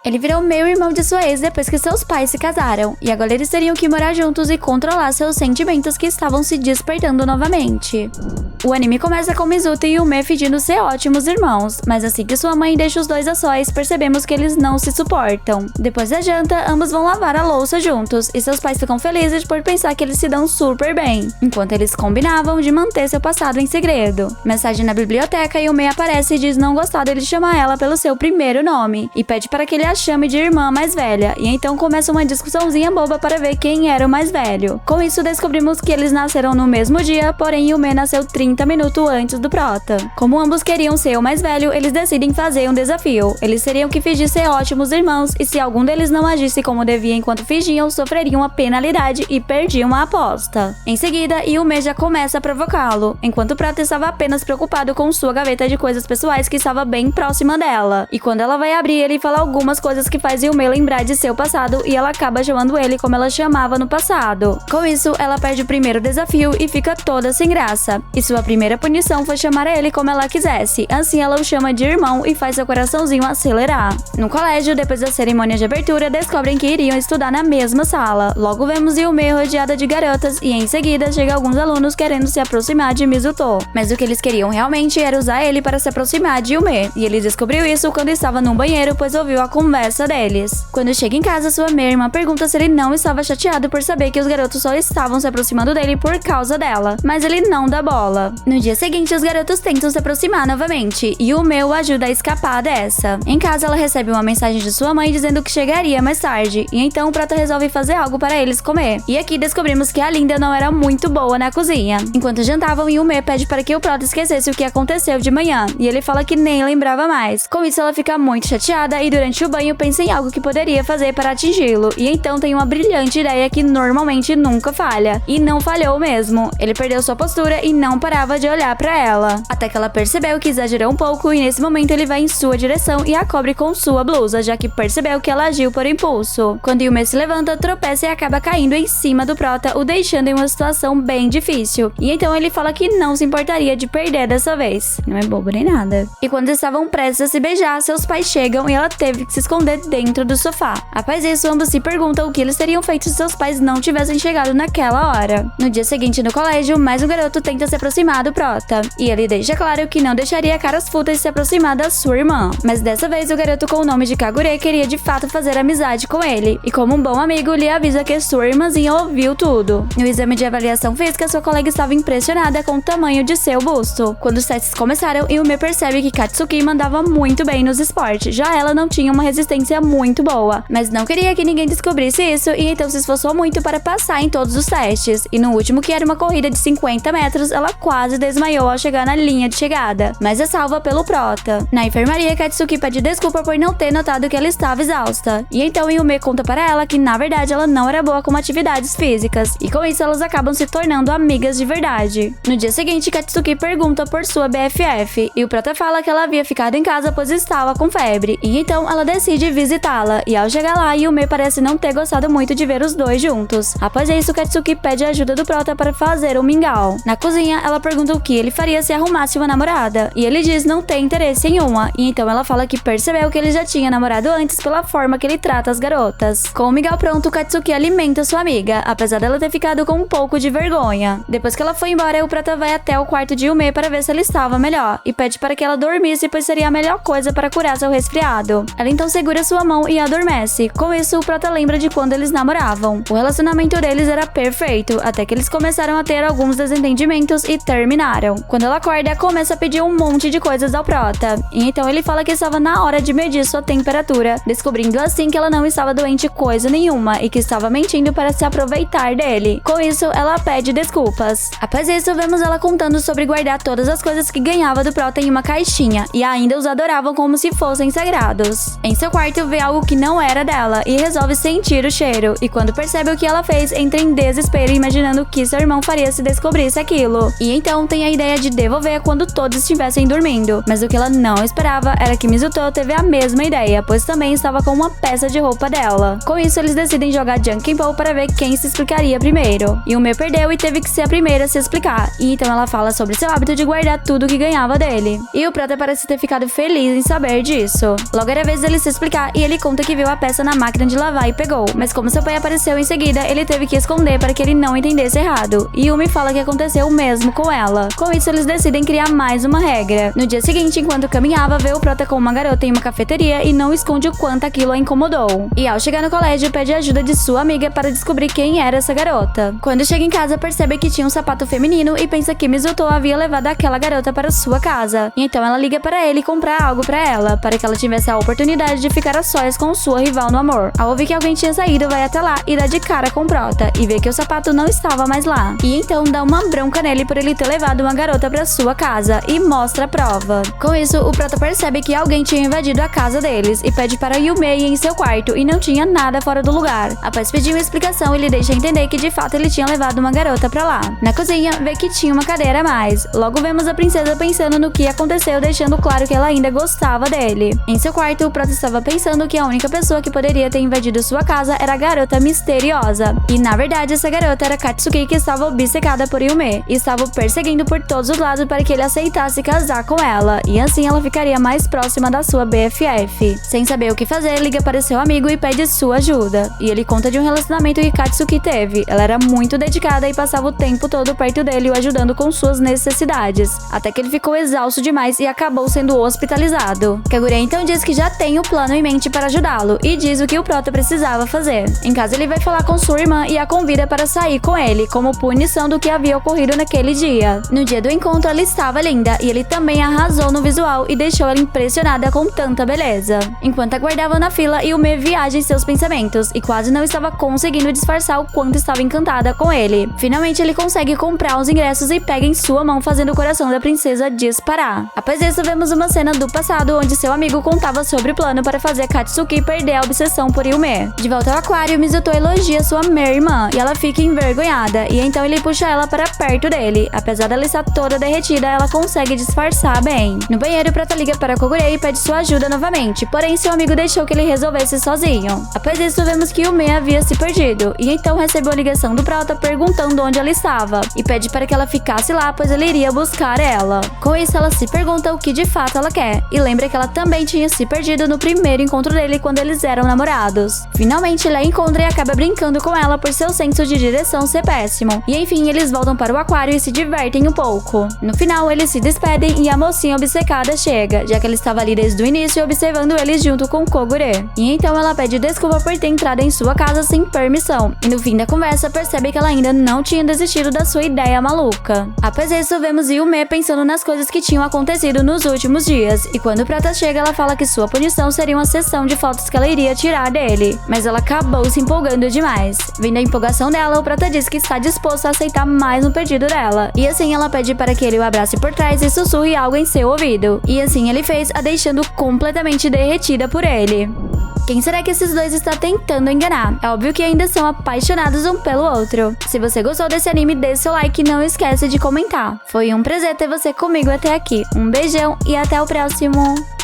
Ele virou meio irmão de sua ex depois que seus pais se casaram, e agora eles teriam que morar juntos e controlar seus sentimentos que estavam se despertando novamente. O anime começa com Mizuta e Yume fingindo ser ótimos irmãos, mas assim que sua mãe deixa os dois a sós, percebemos que eles não se suportam. Depois da janta, ambos vão lavar a louça juntos, e seus pais ficam felizes por pensar que eles se dão super bem, enquanto eles combinavam de manter seu passado em segredo. Mensagem na biblioteca, Yume aparece e diz não gostar dele chamar ela pelo seu primeiro nome, e pede para que ele a chame de irmã mais velha, e então começa uma discussãozinha boba para ver quem era o mais velho. Com isso, descobrimos que eles nasceram no mesmo dia, porém Yume nasceu 30 minutos antes do prota. Como ambos queriam ser o mais velho, eles decidem fazer um desafio. Eles teriam que fingir ser ótimos irmãos, e se algum deles não agisse como devia enquanto fingiam, sofreriam uma penalidade e perdiam a aposta. Em seguida, Yume já começa a provocá-lo, enquanto o prota estava apenas preocupado com sua gaveta de coisas pessoais que estava bem próxima dela. E quando ela vai abrir, ele fala algumas coisas que faz Yume lembrar de seu passado, e ela acaba chamando ele como ela chamava no passado. Com isso, ela perde o primeiro desafio e fica toda sem graça. E sua primeira punição foi chamar ele como ela quisesse. Assim, ela o chama de irmão e faz seu coraçãozinho acelerar. No colégio, depois da cerimônia de abertura, descobrem que iriam estudar na mesma sala. Logo vemos Yume rodeada de garotas e em seguida chega alguns alunos querendo se aproximar de Mizuto. Mas o que eles queriam realmente era usar ele para se aproximar de Yume. E ele descobriu isso quando estava no banheiro, pois ouviu a conversa deles. Quando chega em casa, sua meia-irmã pergunta se ele não estava chateado por saber que os garotos só estavam se aproximando dele por causa dela, mas ele não dá bola. No dia seguinte, os garotos tentam se aproximar novamente, e Yume o ajuda a escapar dessa. Em casa, ela recebe uma mensagem de sua mãe dizendo que chegaria mais tarde, e então o prota resolve fazer algo para eles comer. E aqui descobrimos que a Linda não era muito boa na cozinha. Enquanto jantavam, Yume pede para que o prota esquecesse o que aconteceu de manhã, e ele fala que nem lembrava mais. Com isso, ela fica muito chateada e durante o banho pensa em algo que poderia fazer para atingi-lo, e então tem uma brilhante ideia que normalmente nunca falha, e não falhou mesmo. Ele perdeu sua postura e não parava de olhar para ela, até que ela percebeu que exagerou um pouco, e nesse momento ele vai em sua direção e a cobre com sua blusa, já que percebeu que ela agiu por impulso. Quando Yume se levanta, tropeça e acaba caindo em cima do prota, o deixando em uma situação bem difícil, e então ele fala que não se importaria de perder dessa vez. Não é bobo nem nada. E quando estavam prestes a se beijar, seus pais chegam e ela teve que se esconder dentro do sofá. Após isso, ambos se perguntam o que eles teriam feito se seus pais não tivessem chegado naquela hora. No dia seguinte, no colégio, mais um garoto tenta se aproximar do prota, e ele deixa claro que não deixaria caras fúteis se aproximar da sua irmã. Mas dessa vez, o garoto com o nome de Kagure queria de fato fazer amizade com ele, e como um bom amigo, lhe avisa que sua irmãzinha ouviu tudo. No exame de avaliação física, sua colega estava impressionada com o tamanho de seu busto. Quando os testes começaram, Yume percebe que Katsuki mandava muito bem nos esportes, já ela não tinha uma resistência muito boa, mas não queria que ninguém descobrisse isso, e então se esforçou muito para passar em todos os testes, e no último, que era uma corrida de 50 metros, ela quase desmaiou ao chegar na linha de chegada, mas é salva pelo prota. Na enfermaria, Katsuki pede desculpa por não ter notado que ela estava exausta, e então Yume conta para ela que na verdade ela não era boa com atividades físicas, e com isso elas acabam se tornando amigas de verdade. No dia seguinte, Katsuki pergunta por sua BFF, e o prota fala que ela havia ficado em casa pois estava com febre, e então ela decide visitá-la, e ao chegar lá, Yume parece não ter gostado muito de ver os dois juntos. Após isso, Katsuki pede a ajuda do prota para fazer um mingau. Na cozinha, ela pergunta o que ele faria se arrumasse uma namorada, e ele diz não ter interesse em uma, e então ela fala que percebeu que ele já tinha namorado antes pela forma que ele trata as garotas. Com o mingau pronto, Katsuki alimenta sua amiga, apesar dela ter ficado com um pouco de vergonha. Depois que ela foi embora, o prota vai até o quarto de Yume para ver se ela estava melhor, e pede para que ela dormisse, pois seria a melhor coisa para curar seu resfriado. Ela então segura sua mão e adormece. Com isso, o prota lembra de quando eles namoravam. O relacionamento deles era perfeito, até que eles começaram a ter alguns desentendimentos e terminaram. Quando ela acorda, começa a pedir um monte de coisas ao prota, e então ele fala que estava na hora de medir sua temperatura, descobrindo assim que ela não estava doente coisa nenhuma e que estava mentindo para se aproveitar dele. Com isso, ela pede desculpas. Após isso, vemos ela contando sobre guardar todas as coisas que ganhava do prota em uma caixinha, e ainda os adoravam como se fossem sagrados. Em seu quarto, vê algo que não era dela e resolve sentir o cheiro, e quando percebe o que ela fez, entra em desespero imaginando o que seu irmão faria se descobrisse aquilo. E então tem a ideia de devolver quando todos estivessem dormindo, mas o que ela não esperava era que Mizuto teve a mesma ideia, pois também estava com uma peça de roupa dela. Com isso, eles decidem jogar Junkin Ball para ver quem se explicaria primeiro. Yume perdeu e teve que ser a primeira a se explicar, e então ela fala sobre seu hábito de guardar tudo que ganhava dele. E o prota parece ter ficado feliz em saber disso. Logo era vez dele se explicar e ele conta que viu a peça na máquina de lavar e pegou. Mas como seu pai apareceu em seguida, ele teve que esconder para que ele não entendesse errado. E Yumi fala que aconteceu o mesmo com ela. Com isso, eles decidem criar mais uma regra. No dia seguinte, enquanto caminhava, vê o Prota com uma garota em uma cafeteria e não esconde o quanto aquilo a incomodou. E ao chegar no colégio, pede ajuda de sua amiga para descobrir quem era essa garota. Quando chega em casa, percebe que tinha um sapato feminino e pensa que Mizuto havia levado aquela garota para sua casa. E então ela liga para ele comprar algo para ela, para que ela tivesse a oportunidade de ficar a sós com sua rival no amor. Ao ouvir que alguém tinha saído, vai até lá e dá de cara com Prota e vê que o sapato não estava mais lá. E então dá uma bronca nele por ele ter levado uma garota para sua casa e mostra a prova. Com isso, o Prota percebe que alguém tinha invadido a casa deles e pede para Yume ir em seu quarto e não tinha nada fora do lugar. Após pedir uma explicação, ele deixa entender que de fato ele tinha levado uma garota pra lá. Na cozinha, vê que tinha uma cadeira a mais. Logo vemos a princesa pensando no que aconteceu, deixando claro que ela ainda gostava dele. Em seu quarto, o Prota estava pensando que a única pessoa que poderia ter invadido sua casa era a garota misteriosa. E na verdade, essa garota era Katsuki, que estava obcecada por Yume e estava o perseguindo por todos os lados para que ele aceitasse casar com ela. E assim ela ficaria mais próxima da sua BFF. Sem saber o que fazer, liga para seu amigo e pede sua ajuda. E ele conta de um relacionamento que Katsuki teve. Ela era muito dedicada e passava o tempo todo perto dele, o ajudando com suas necessidades. Até que ele ficou exausto demais e acabou sendo hospitalizado. Kagure então diz que já tem o plano em mente para ajudá-lo e diz o que o Prota precisava fazer. Em casa ele vai falar com sua irmã e a convida para sair com ele, como punição do que havia ocorrido naquele dia. No dia do encontro ela estava linda e ele também arrasou no visual e deixou ela impressionada com tanta beleza. Enquanto aguardava na fila, Yume viaja em seus pensamentos e quase não estava conseguindo disfarçar o quanto estava encantada com ele. Finalmente ele consegue comprar os ingressos e pega em sua mão, fazendo o coração da princesa disparar. Após isso, vemos uma cena do passado onde seu amigo contava sobre o plano para fazer Katsuki perder a obsessão por Yume. De volta ao aquário, Mizuto elogia sua meia-irmã e ela fica envergonhada, e então ele puxa ela para perto dele. Apesar dela estar toda derretida, ela consegue disfarçar bem. No banheiro, Prota liga para Kogure e pede sua ajuda novamente, porém seu amigo deixou que ele resolvesse sozinho. Após isso, vemos que Yume havia se perdido, e então recebeu a ligação do Prota perguntando onde ela estava, e pede para que ela ficasse lá, pois ele iria buscar ela. Com isso, ela se pergunta o que de fato ela quer, e lembra que ela também tinha se perdido no primeiro encontro dele quando eles eram namorados. Finalmente, ele a encontra e acaba brincando com ela por seu senso de direção ser péssimo, e enfim, eles voltam para o aquário e se divertem um pouco. No final, eles se despedem e a mocinha obcecada chega, já que ela estava ali desde o início observando eles junto com Kogure. E então ela pede desculpa por ter entrado em sua casa sem permissão, e no fim da conversa percebe que ela ainda não tinha desistido da sua ideia maluca. Após isso, vemos Yume pensando nas coisas que tinham acontecido nos últimos dias, e quando o Prota chega, ela fala que sua punição seria uma sessão de fotos que ela iria tirar dele, mas ela acabou se empolgando demais. Vendo a empolgação dela, o Prota diz que está disposto a aceitar mais um pedido dela, e assim ela pede para que ele o abrace por trás e sussurre algo em seu ouvido, e assim ele fez, a deixando completamente derretida por ele. Quem será que esses dois está tentando enganar? É óbvio que ainda são apaixonados um pelo outro. Se você gostou desse anime, dê seu like e não esquece de comentar. Foi um prazer ter você comigo até aqui. Um beijão e até o próximo!